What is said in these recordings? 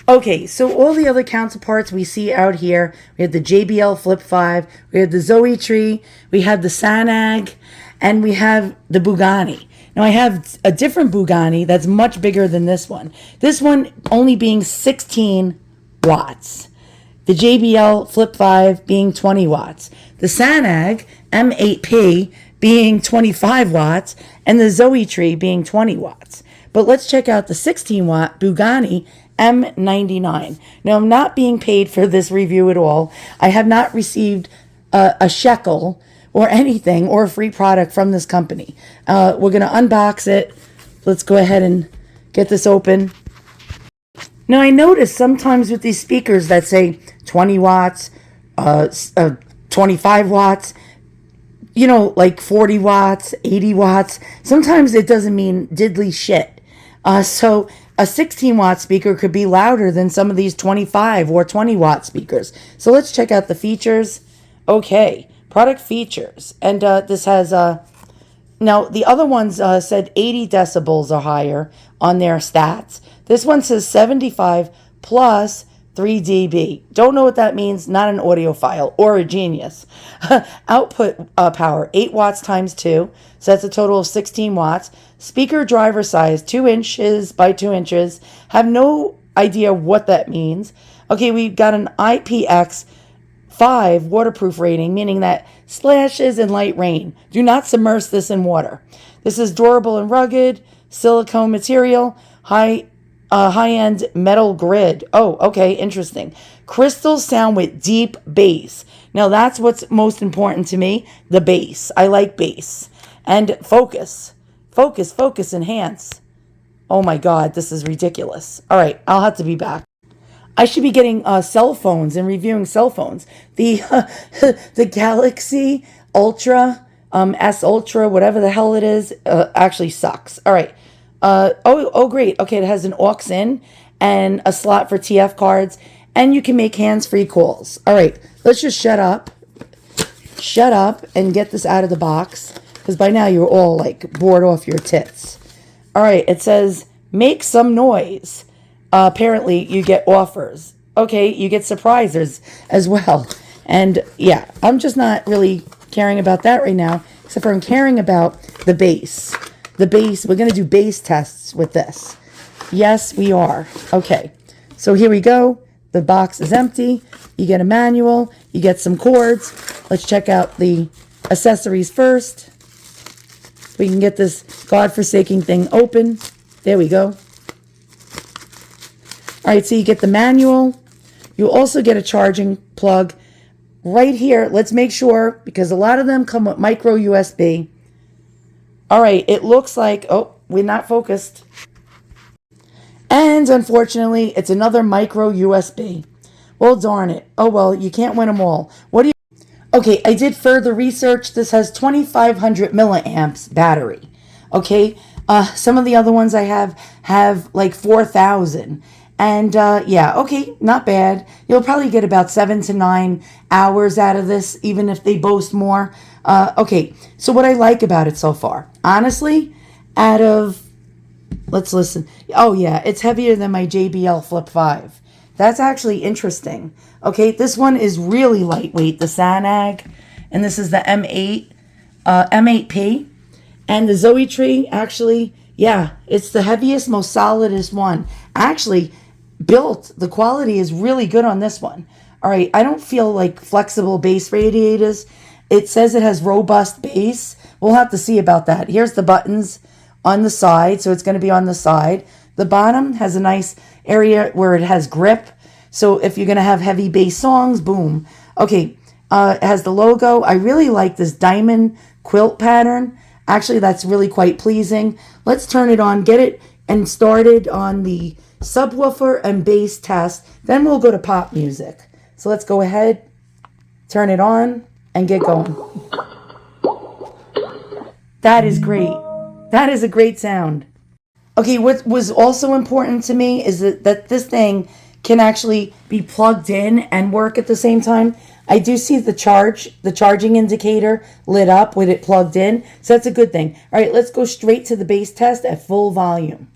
Okay, so all the other counterparts we see out here, we had the JBL Flip 5, we had the Zoe Tree, we had the Sanag, and we have the Bugani. Now I have a different Bugani that's much bigger than this one. This one only being 16 watts. The JBL Flip 5 being 20 watts. The Sanag M8P being 25 watts, and the Zoe Tree being 20 watts. But let's check out the 16 watt Bugani M99. Now, I'm not being paid for this review at all. I have not received a shekel or anything or a free product from this company. We're going to unbox it. Let's go ahead and get this open. Now, I notice sometimes with these speakers that say 20 watts, 25 watts, you know, like 40 watts, 80 watts. Sometimes it doesn't mean diddly shit. So a 16 watt speaker could be louder than some of these 25 or 20 watt speakers. So let's check out the features. Okay, product features. And this has, now the other ones said 80 decibels or higher on their stats. This one says 75 plus 3 dB. Don't know what that means. Not an audiophile or a genius. Output power, 8 watts times 2. So that's a total of 16 watts. Speaker driver size, 2 inches by 2 inches. Have no idea what that means. Okay, we've got an IPX5 waterproof rating, meaning that splashes and light rain. Do not submerge this in water. This is durable and rugged, silicone material, high-end metal grid. Oh, okay, interesting. Crystal sound with deep bass. Now, that's what's most important to me, the bass. I like bass. And focus. Focus, enhance. Oh my God, this is ridiculous. All right, I'll have to be back. I should be getting cell phones and reviewing cell phones. The the Galaxy Ultra, S Ultra, whatever the hell it is, actually sucks. All right. Oh, great. Okay, it has an aux in and a slot for TF cards, and you can make hands-free calls. All right, let's just shut up and get this out of the box, because by now you're all like bored off your tits. All right, it says make some noise. Apparently you get offers. Okay, you get surprises as well. And yeah, I'm just not really caring about that right now, except for I'm caring about the bass. The bass, we're going to do bass tests with this. Yes, we are. Okay, so here we go. The box is empty. You get a manual. You get some cords. Let's check out the accessories first. We can get this godforsaken thing open. There we go. All right, so you get the manual. You also get a charging plug right here. Let's make sure, because a lot of them come with micro USB. All right, it looks like, oh, we're not focused. And unfortunately, it's another micro USB. Well, darn it. Oh, well, you can't win them all. What do you... Okay, I did further research. This has 2,500 milliamps battery. Okay, some of the other ones I have like 4,000. And yeah, okay, not bad. You'll probably get about 7 to 9 hours out of this, even if they boast more. Okay, so what I like about it so far, honestly, out of, let's listen. Oh yeah, it's heavier than my JBL Flip 5. That's actually interesting. Okay, this one is really lightweight, the Sanag, and this is the M8P. And the Zoe Tree, actually, yeah, it's the heaviest, most solidest one. Actually, built, the quality is really good on this one. All right, I don't feel like flexible base radiators. It says it has robust base. We'll have to see about that. Here's the buttons on the side, so it's going to be on the side. The bottom has a nice area where it has grip. So if you're going to have heavy bass songs, boom. Okay, it has the logo. I really like this diamond quilt pattern. Actually, that's really quite pleasing. Let's turn it on, get it and started on the subwoofer and bass test. Then we'll go to pop music. So let's go ahead, turn it on, and get going. That is great. That is a great sound. Okay, what was also important to me is that this thing can actually be plugged in and work at the same time. I do see the charging indicator lit up with it plugged in, so that's a good thing. All right, let's go straight to the bass test at full volume.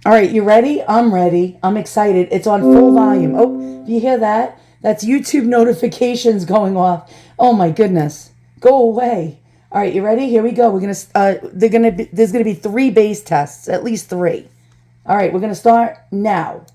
All right, you ready? I'm ready. I'm excited. It's on full volume. Oh, do you hear that? That's YouTube notifications going off. Oh my goodness. Go away. All right, you ready? Here we go. There's gonna be 3 bass tests, at least 3. All right, we're gonna start now.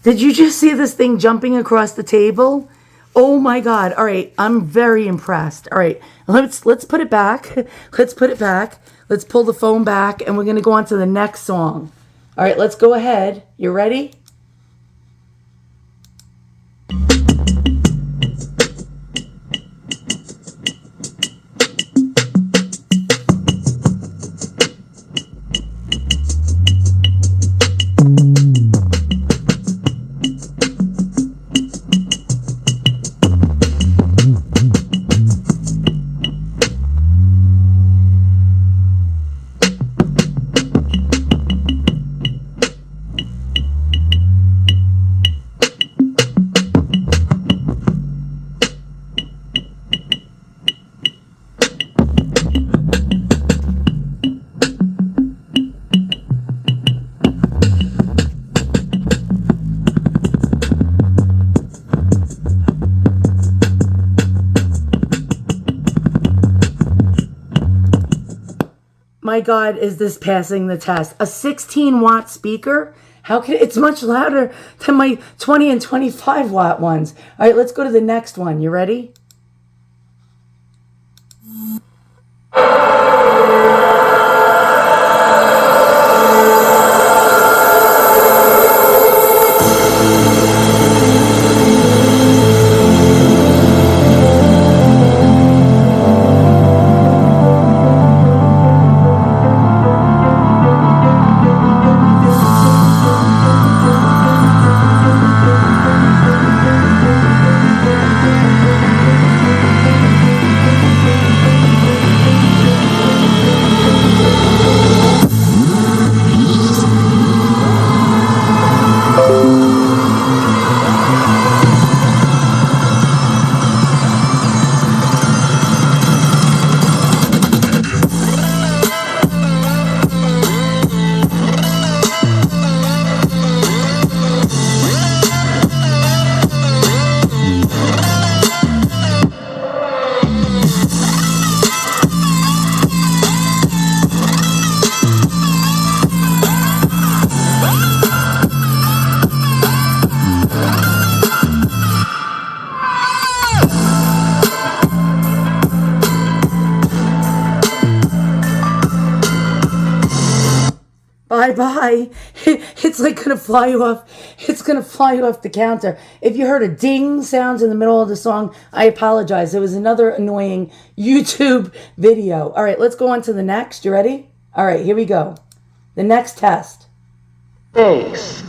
Did you just see this thing jumping across the table? Oh my God. All right. I'm very impressed. All right. Let's put it back. Let's put it back. Let's pull the phone back and we're going to go on to the next song. All right. Let's go ahead. You ready? My God, is this passing the test? A 16-watt speaker? How can it's much louder than my 20 and 25-watt ones. All right, let's go to the next one. You ready? Bye bye. It's like gonna fly you off. It's gonna fly you off the counter. If you heard a ding sounds in the middle of the song, I apologize. It was another annoying YouTube video. All right, let's go on to the next. You ready? All right, here we go. The next test. Bass.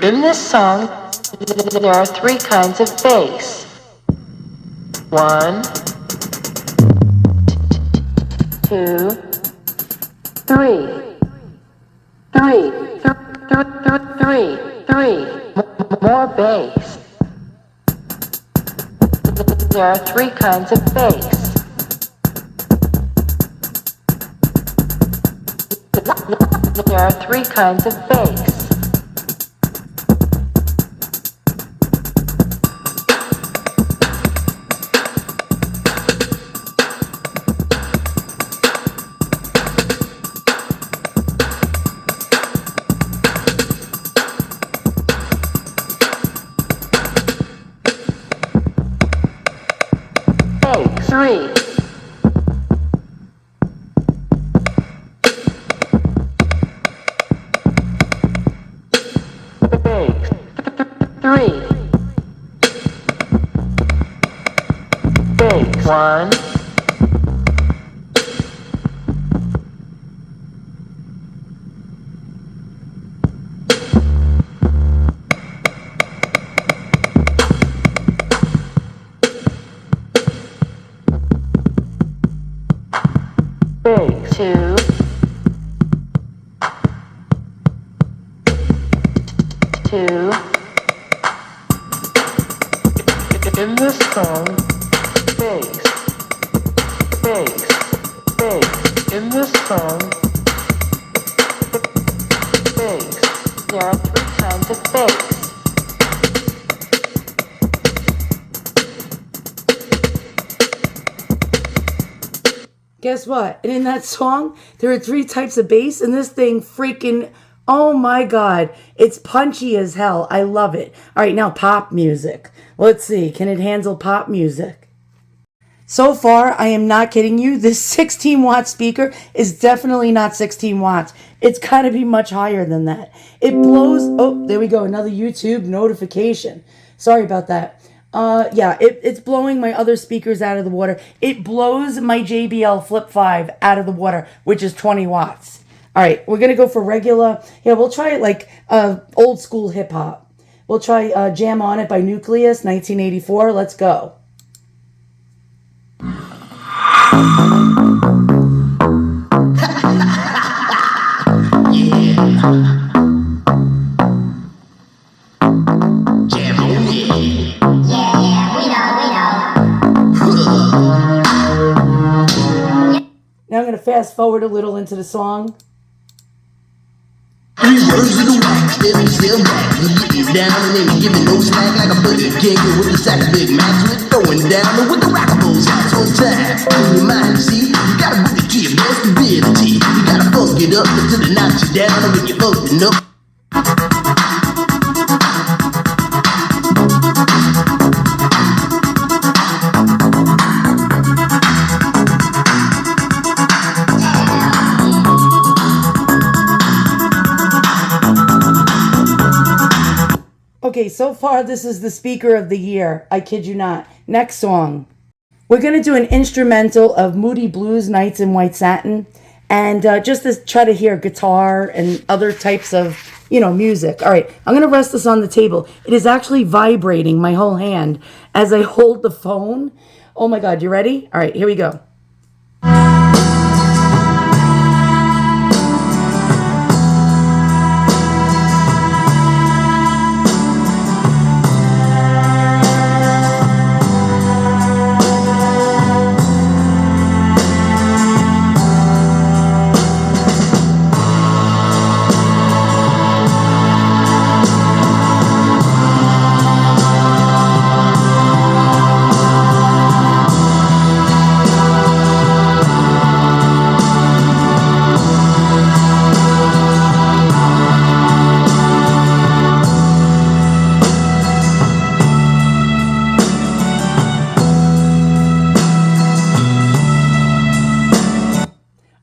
In this song, there are 3 kinds of bass. 1, 2, 3. 3. More bass. There are 3 kinds of bass. There are 3 kinds of bass. 3. Bass. 3. Bass. 1. Bass. 2. 2. In this song, bass, bass, bass. In this song, bass. There are 3 kinds of bass. Guess what? And in that song, there are 3 types of bass, and this thing freaking, oh my God, it's punchy as hell. I love it. All right, now pop music. Let's see, can it handle pop music? So far, I am not kidding you. This 16-watt speaker is definitely not 16 watts. It's got to be much higher than that. It blows. Oh, there we go. Another YouTube notification. Sorry about that. Yeah, it's blowing my other speakers out of the water. It blows my JBL Flip 5 out of the water, which is 20 watts. All right, we're going to go for regular. Yeah, we'll try it like old school hip hop. We'll try Jam On It by Nucleus, 1984. Let's go. Now I'm going to fast forward a little into the song. Words of the wax, still still back. You get it down and ain't giving no slack like a Burger King with the sack of Big Macs. We're throwing down with the rockables hats on time. In your mind, you see, you gotta bring it to your best ability. You gotta funk it up until it knocks you down and when you're funkin' up. Okay, so far this is the speaker of the year. I kid you not. Next song. We're going to do an instrumental of Moody Blues, Nights in White Satin. And just to try to hear guitar and other types of, music. All right, I'm going to rest this on the table. It is actually vibrating my whole hand as I hold the phone. Oh my God, you ready? All right, here we go.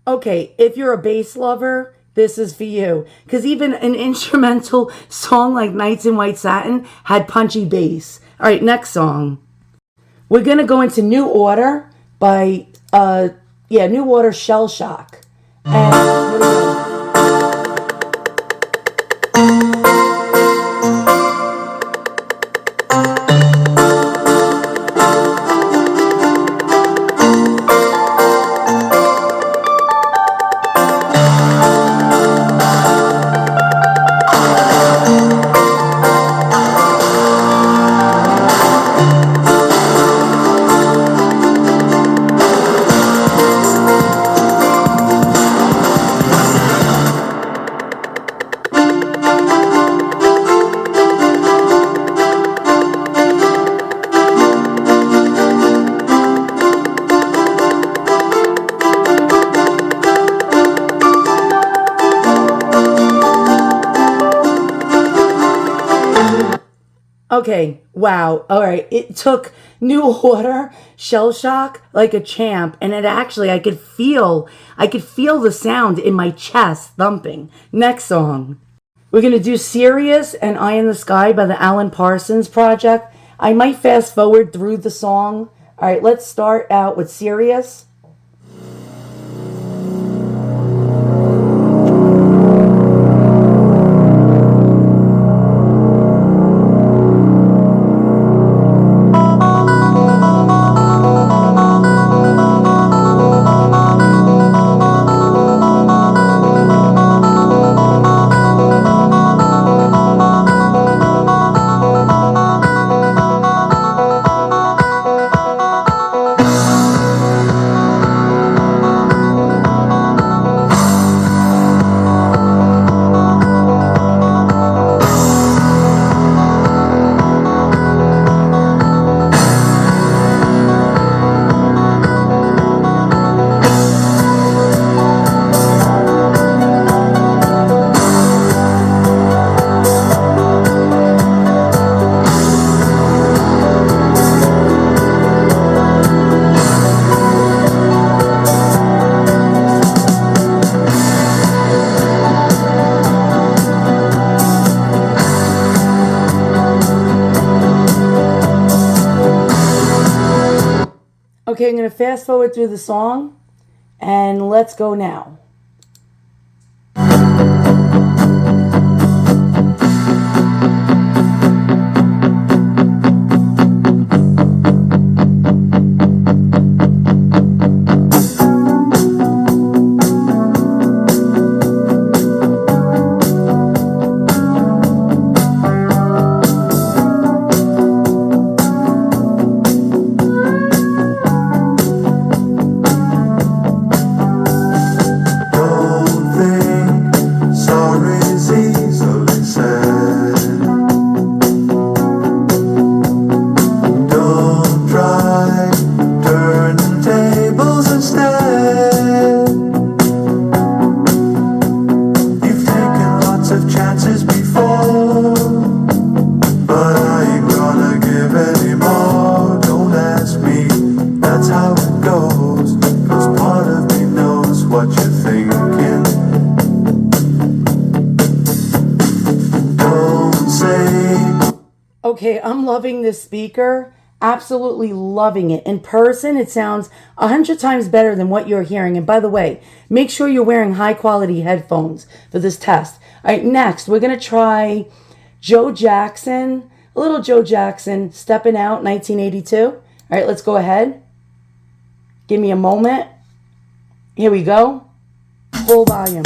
Okay, if you're a bass lover, this is for you. Because even an instrumental song like Nights in White Satin had punchy bass. All right, next song. We're going to go into New Order by, New Order Shell Shock. And here we go. Okay, wow. All right. It took New Order, Shell Shock like a champ, and it actually I could feel the sound in my chest thumping. Next song. We're going to do Sirius and Eye in the Sky by the Alan Parsons Project. I might fast forward through the song. All right, let's start out with Sirius. Okay, I'm going to fast forward through the song, and let's go now. Okay, I'm loving this speaker. Absolutely loving it. In person, it sounds 100 times better than what you're hearing. And by the way, make sure you're wearing high quality headphones for this test. All right, next, we're going to try Joe Jackson, a little Joe Jackson, Stepping Out, 1982. All right, let's go ahead. Give me a moment. Here we go. Full volume.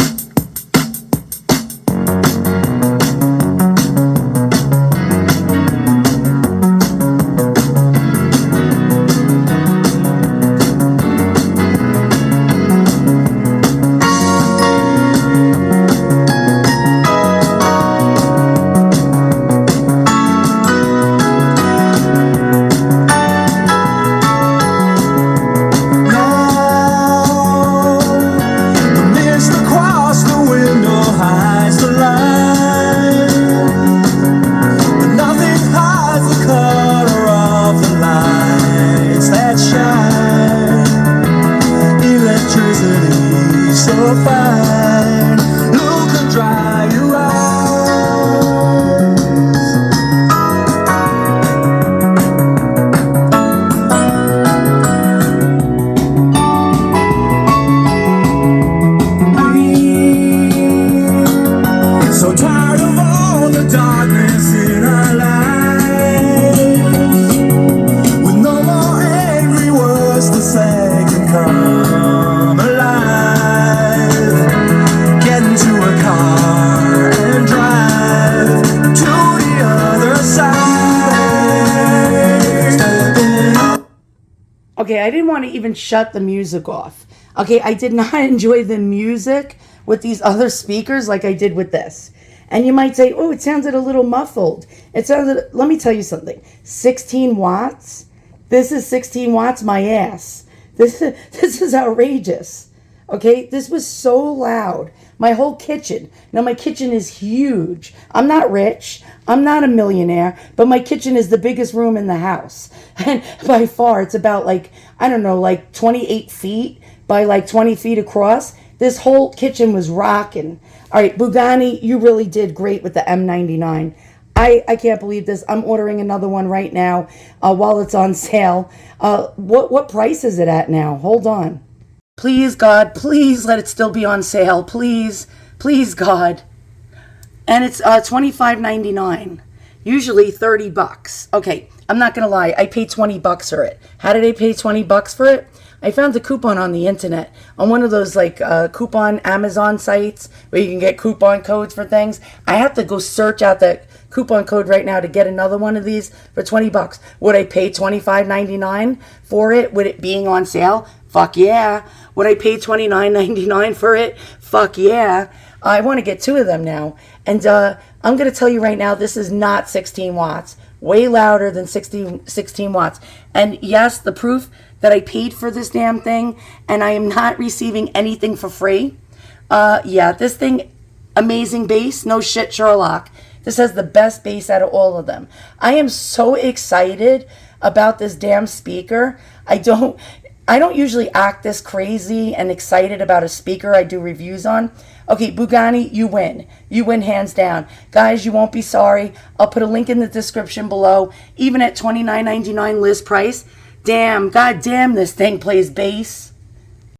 Okay, I didn't want to even shut the music off. Okay, I did not enjoy the music with these other speakers like I did with this. And you might say, oh, it sounded a little muffled. It sounded, let me tell you something. 16 watts? This is 16 watts, my ass. This is outrageous. Okay, this was so loud. My whole kitchen. Now, my kitchen is huge. I'm not rich. I'm not a millionaire, but my kitchen is the biggest room in the house. And by far, it's about like, I don't know, like 28 feet by like 20 feet across. This whole kitchen was rocking. All right, Bugani, you really did great with the M99. I can't believe this. I'm ordering another one right now while it's on sale. What price is it at now? Hold on. Please, God, please let it still be on sale. Please, please, God. And it's $25.99. Usually $30. Okay, I'm not gonna lie. I paid $20 for it. How did I pay $20 for it? I found a coupon on the internet on one of those like coupon Amazon sites where you can get coupon codes for things. I have to go search out that coupon code right now to get another one of these for $20. Would I pay $25.99 for it with it being on sale? Fuck yeah. Would I pay $29.99 for it? Fuck yeah. I want to get two of them now. And I'm going to tell you right now, this is not 16 watts. Way louder than 16 watts. And yes, the proof that I paid for this damn thing and I am not receiving anything for free. Yeah, this thing, amazing bass. No shit, Sherlock. This has the best bass out of all of them. I am so excited about this damn speaker. I don't usually act this crazy and excited about a speaker I do reviews on. Okay, Bugani, you win. You win hands down. Guys, you won't be sorry. I'll put a link in the description below. Even at $29.99 list price. Damn, goddamn, this thing plays bass.